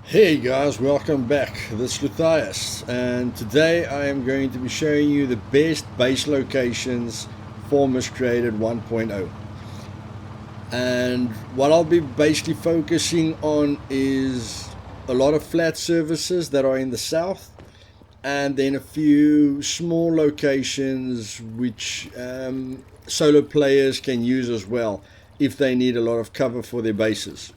Hey guys, welcome back. This is Luthais, and today I am going to be showing you the best base locations for Miscreated 1.0. And what I'll be basically focusing on is a lot of flat surfaces that are in the south, and then a few small locations which solo players can use as well if they need a lot of cover for their bases.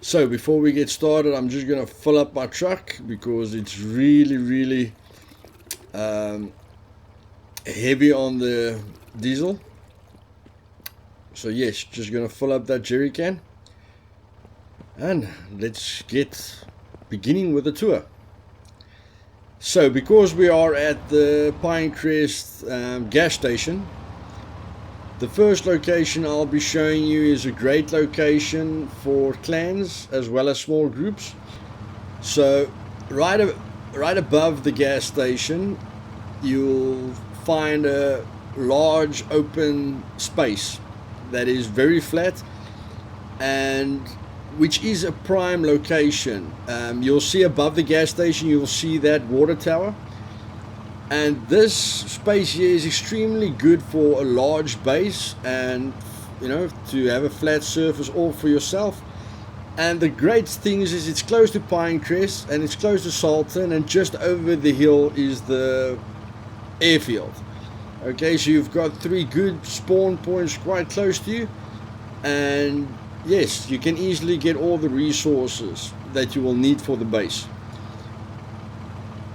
So before we get started, I'm just going to fill up my truck because it's really heavy on the diesel. So yes, just going to fill up that jerry can and let's get beginning with the tour. So because we are at the Pinecrest gas station, the first location I'll be showing you is a great location for clans as well as small groups. So right above the gas station you'll find a large open space that is very flat and which is a prime location. You'll see above the gas station, you'll see that water tower. And this space here is extremely good for a large base and, you know, to have a flat surface all for yourself. And the great thing is it's close to Pinecrest and it's close to Salton, and just over the hill is the airfield. Okay, so you've got three good spawn points quite close to you, and yes, you can easily get all the resources that you will need for the base.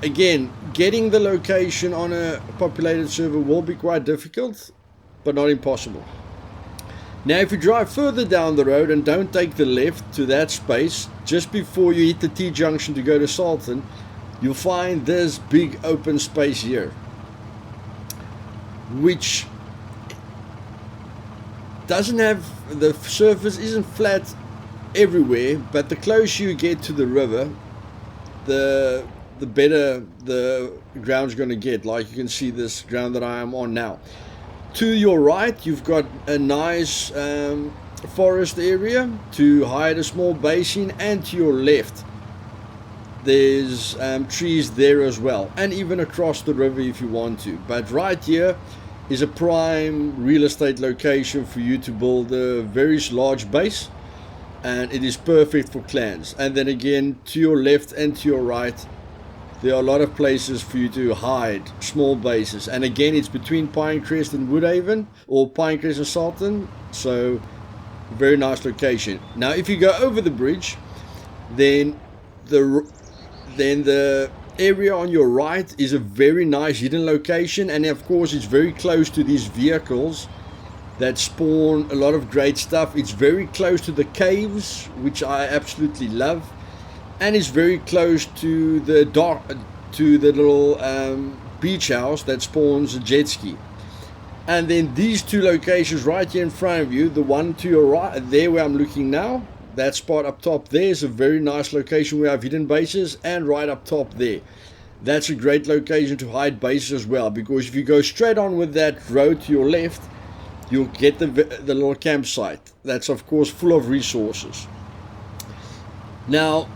Again, getting the location on a populated server will be quite difficult, but not impossible. Now if you drive further down the road and don't take the left to that space, just before you hit the T-junction to go to Salton, you'll find this big open space here, which doesn't have, the surface isn't flat everywhere, but the closer you get to the river, the better the ground's going to get. Like you can see this ground that I am on now. To your right you've got a nice forest area to hide a small basin, and to your left there's trees there as well, and even across the river if you want to. But right here is a prime real estate location for you to build a very large base, and it is perfect for clans. And then again, to your left and to your right there are a lot of places for you to hide small bases, and again it's between Pinecrest and Woodhaven, or Pinecrest and Salton, so very nice location. Now if you go over the bridge, then the area on your right is a very nice hidden location, and of course it's very close to these vehicles that spawn a lot of great stuff. It's very close to the caves, which I absolutely love. And it's very close to the little beach house that spawns a jet ski. And then these two locations right here in front of you, the one to your right there where I'm looking now, that spot up top there is a very nice location where I have hidden bases, and right up top there, that's a great location to hide bases as well, because if you go straight on with that road to your left, you'll get the little campsite that's of course full of resources. Now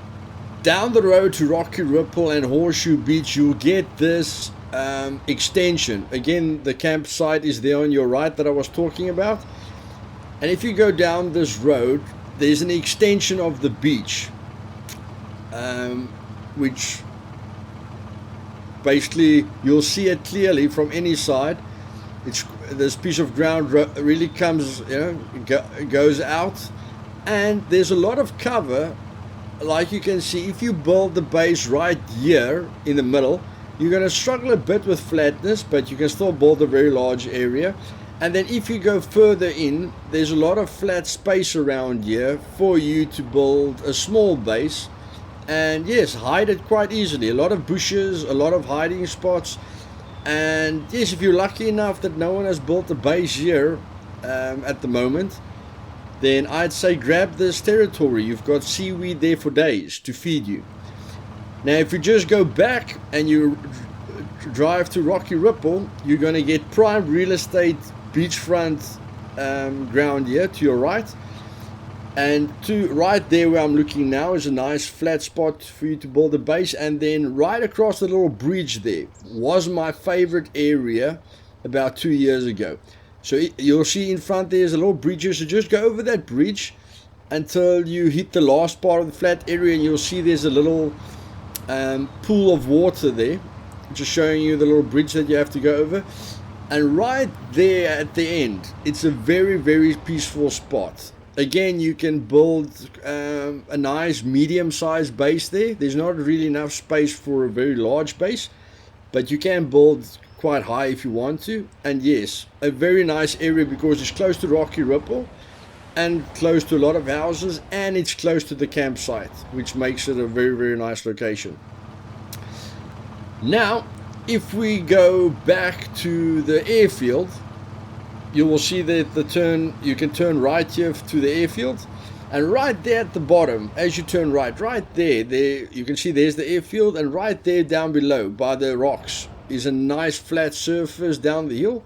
down the road to Rocky Ripple and Horseshoe Beach you'll get this extension. Again, the campsite is there on your right that I was talking about, and if you go down this road there's an extension of the beach, which basically you'll see it clearly from any side. This piece of ground really comes, goes out, and there's a lot of cover. Like you can see, if you build the base right here in the middle, you're going to struggle a bit with flatness, but you can still build a very large area. And then if you go further in, there's a lot of flat space around here for you to build a small base, and yes, hide it quite easily. A lot of bushes, a lot of hiding spots. And yes, if you're lucky enough that no one has built a base here at the moment, then I'd say grab this territory. You've got seaweed there for days to feed you. Now if you just go back and you drive to Rocky Ripple, you're going to get prime real estate beachfront ground here to your right. And to right there where I'm looking now is a nice flat spot for you to build a base. And then right across the little bridge there was my favorite area about 2 years ago. So you'll see in front there's a little bridge here, so just go over that bridge until you hit the last part of the flat area, and you'll see there's a little pool of water there, just showing you the little bridge that you have to go over. And right there at the end, it's a very, very peaceful spot. Again, you can build a nice medium-sized base there. There's not really enough space for a very large base, but you can build quite high if you want to. And yes, a very nice area because it's close to Rocky Ripple and close to a lot of houses, and it's close to the campsite, which makes it a very, very nice location. Now, if we go back to the airfield, you will see that you can turn right here to the airfield, and right there at the bottom, as you turn right there you can see there's the airfield, and right there down below by the rocks is a nice flat surface down the hill.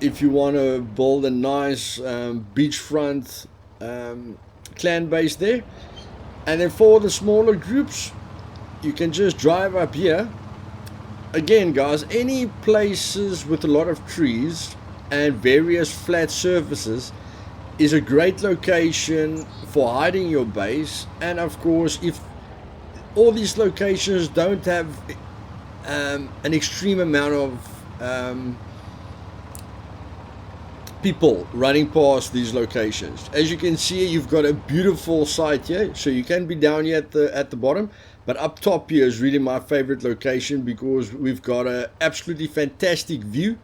If you want to build a nice beachfront clan base there. And then for the smaller groups, you can just drive up here. Again, guys, any places with a lot of trees and various flat surfaces is a great location for hiding your base. And of course, if all these locations don't have an extreme amount of people running past these locations. As you can see, you've got a beautiful site here, so you can be down here at the bottom, but up top here is really my favorite location because we've got an absolutely fantastic view,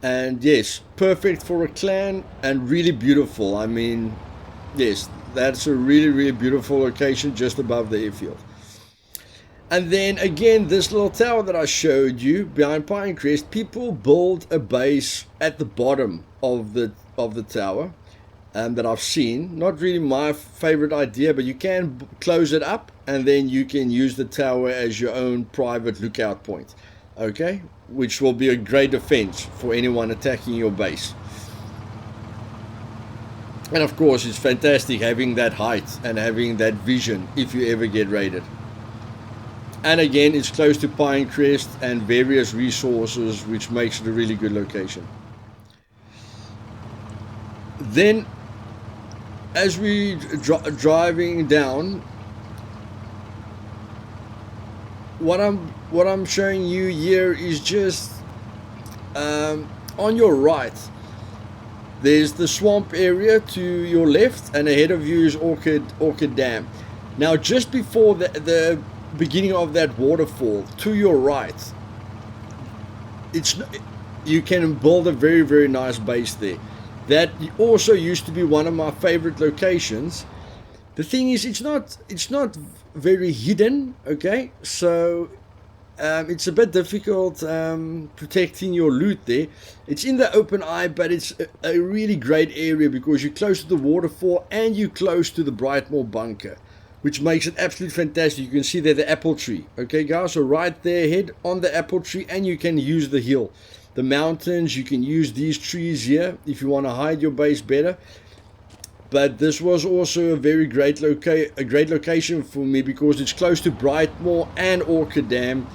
and yes, perfect for a clan and really beautiful. I mean, yes, that's a really, really beautiful location just above the airfield. And then again, this little tower that I showed you behind Pinecrest, people build a base at the bottom of the tower that I've seen. Not really my favorite idea, but you can close it up and then you can use the tower as your own private lookout point, okay, which will be a great defense for anyone attacking your base. And of course, it's fantastic having that height and having that vision if you ever get raided. And again, it's close to Pinecrest and various resources, which makes it a really good location. Then, as we driving down, what I'm showing you here is just on your right. There's the swamp area to your left, and ahead of you is Orchid Dam. Now, just before the beginning of that waterfall to your right, you can build a very, very nice base there. That also used to be one of my favorite locations. The thing is, it's not very hidden, okay, so it's a bit difficult protecting your loot there. It's in the open eye, but it's a really great area because you're close to the waterfall and you're close to the Brightmoor bunker, which makes it absolutely fantastic. You can see there the apple tree, okay guys, so right there, head on the apple tree, and you can use the hill, the mountains. You can use these trees here if you want to hide your base better. But this was also a very great location for me because it's close to Brightmoor and Orchid Dam,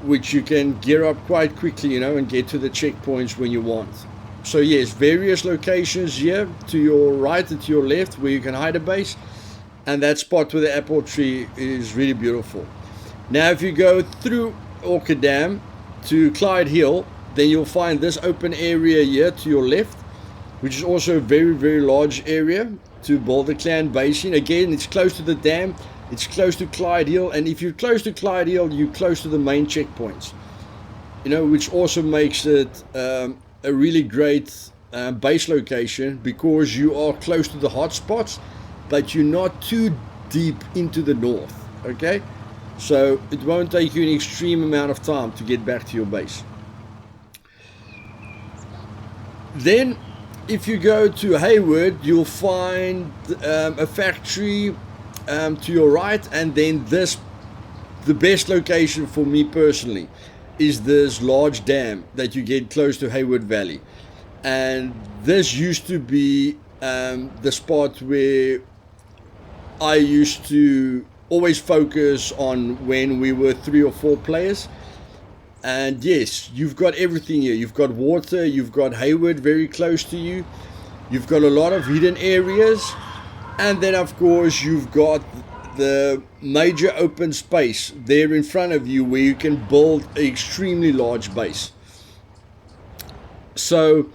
which you can gear up quite quickly, you know, and get to the checkpoints when you want. So yes, various locations here to your right and to your left where you can hide a base. And that spot with the apple tree is really beautiful. Now, if you go through Orchid Dam to Clyde Hill, then you'll find this open area here to your left, which is also a very, very large area to build a clan base in. Again, it's close to the dam, it's close to Clyde Hill, and if you're close to Clyde Hill, you're close to the main checkpoints, you know, which also makes it a really great base location because you are close to the hot spots, but you're not too deep into the north, okay? So it won't take you an extreme amount of time to get back to your base. Then, if you go to Hayward, you'll find a factory to your right, and then the best location for me personally is this large dam that you get close to Hayward Valley. And this used to be the spot where I used to always focus on when we were 3 or 4 players. And yes, you've got everything here. You've got water, you've got Hayward very close to you, you've got a lot of hidden areas, and then of course you've got the major open space there in front of you where you can build an extremely large base. So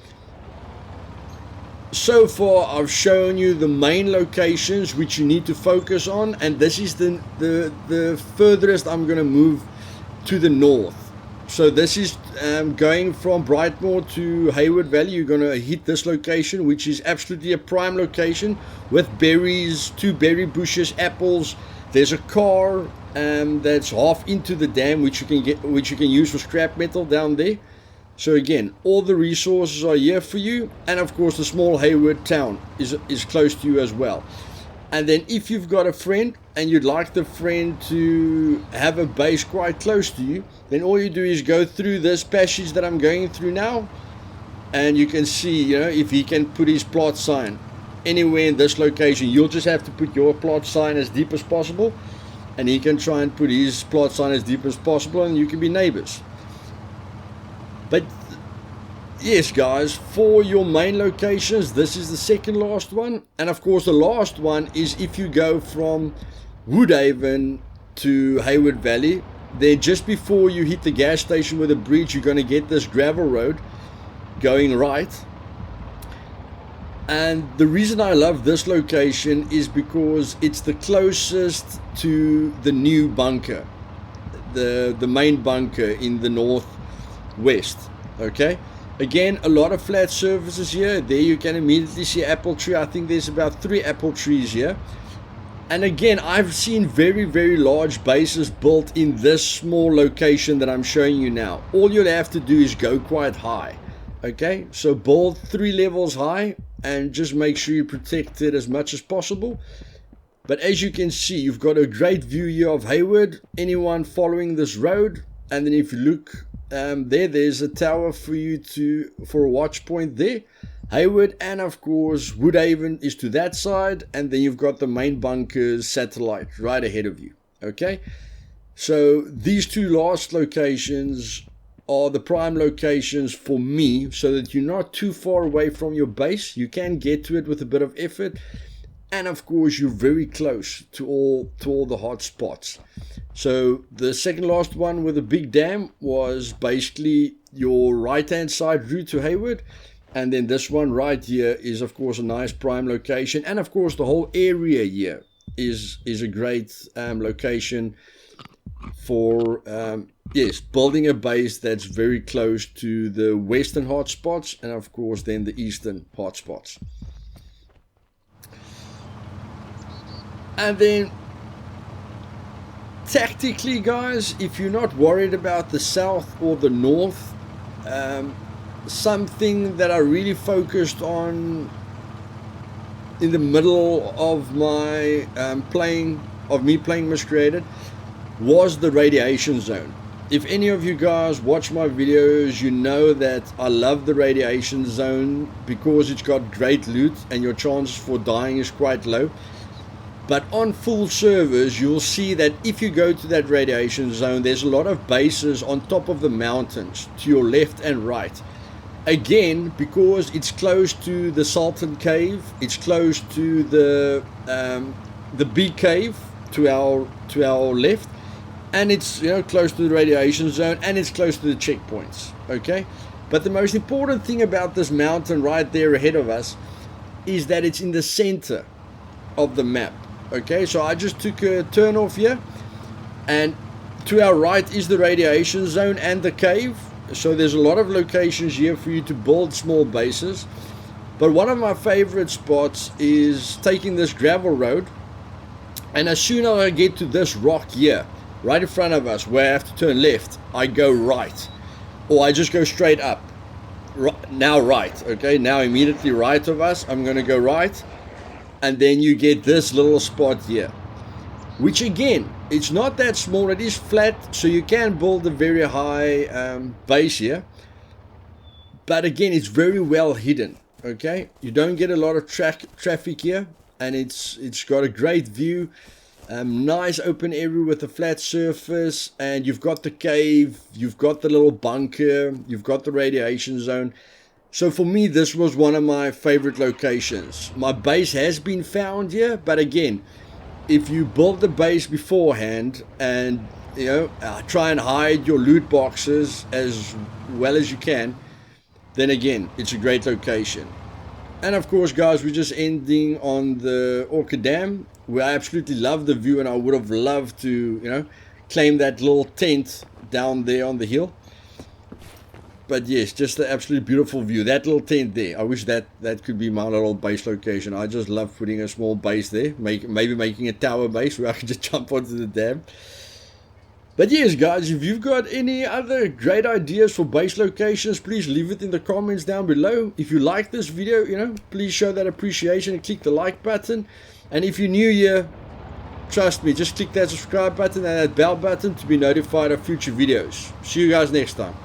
far I've shown you the main locations which you need to focus on, and this is the furthest I'm going to move to the north. So this is going from Brightmoor to Hayward Valley. You're going to hit this location, which is absolutely a prime location with berries, 2 berry bushes, apples. There's a car that's half into the dam, which you can use for scrap metal down there. So again, all the resources are here for you, and of course the small Hayward town is close to you as well. And then if you've got a friend and you'd like the friend to have a base quite close to you, then all you do is go through this passage that I'm going through now, and you can see, you know, if he can put his plot sign anywhere in this location. You'll just have to put your plot sign as deep as possible, and he can try and put his plot sign as deep as possible, and you can be neighbors. But yes, guys, for your main locations, this is the second last one. And of course the last one is if you go from Woodhaven to Hayward Valley, then just before you hit the gas station with a bridge, you're going to get this gravel road going right. And the reason I love this location is because it's the closest to the new bunker, the main bunker in the northwest. Okay, again, a lot of flat surfaces here. There you can immediately see apple tree. I think there's about 3 apple trees here. And again, I've seen very, very large bases built in this small location that I'm showing you now. All you'll have to do is go quite high. Okay, so build 3 levels high and just make sure you protect it as much as possible. But as you can see, you've got a great view here of Hayward, anyone following this road. And then if you look there's a tower for you for a watch point there. Hayward, and of course Woodhaven is to that side, and then you've got the main bunker's satellite right ahead of you. Okay, so these 2 last locations are the prime locations for me, so that you're not too far away from your base. You can get to it with a bit of effort, and of course you're very close to all the hot spots. So the second last one with a big dam was basically your right hand side route to Hayward, and then this one right here is of course a nice prime location, and of course the whole area here is a great location for building a base that's very close to the western hotspots, and of course then the eastern hotspots. And then tactically, guys, if you're not worried about the south or the north, something that I really focused on in the middle of my me playing Miscreated was the radiation zone. If any of you guys watch my videos, you know that I love the radiation zone because it's got great loot and your chances for dying is quite low. But on full servers, you'll see that if you go to that radiation zone, there's a lot of bases on top of the mountains to your left and right. Again, because it's close to the Sultan Cave, it's close to the big cave to our left, and it's close to the radiation zone, and it's close to the checkpoints. Okay, but the most important thing about this mountain right there ahead of us is that it's in the center of the map. Okay, so I just took a turn off here, and to our right is the radiation zone and the cave. So there's a lot of locations here for you to build small bases. But one of my favorite spots is taking this gravel road, and as soon as I get to this rock here right in front of us where I have to turn left, I go right, or I just go straight up. Now right, okay, now immediately right of us, I'm going to go right. And then you get this little spot here, which again, it's not that small, it is flat, so you can build a very high base here, but again, it's very well hidden. Okay, you don't get a lot of traffic here, and it's got a great view. Nice open area with a flat surface, and you've got the cave, you've got the little bunker, you've got the radiation zone. So for me, this was one of my favorite locations. My base has been found here, but again, if you build the base beforehand and try and hide your loot boxes as well as you can, then again, it's a great location. And of course, guys, we're just ending on the Orchid Dam, where I absolutely love the view, and I would have loved to, claim that little tent down there on the hill. But yes, just the absolutely beautiful view. That little tent there, I wish that could be my little base location. I just love putting a small base there, maybe making a tower base where I can just jump onto the dam. But yes, guys, if you've got any other great ideas for base locations, please leave it in the comments down below. If you like this video, please show that appreciation and click the like button. And if you're new here, trust me, just click that subscribe button and that bell button to be notified of future videos. See you guys next time.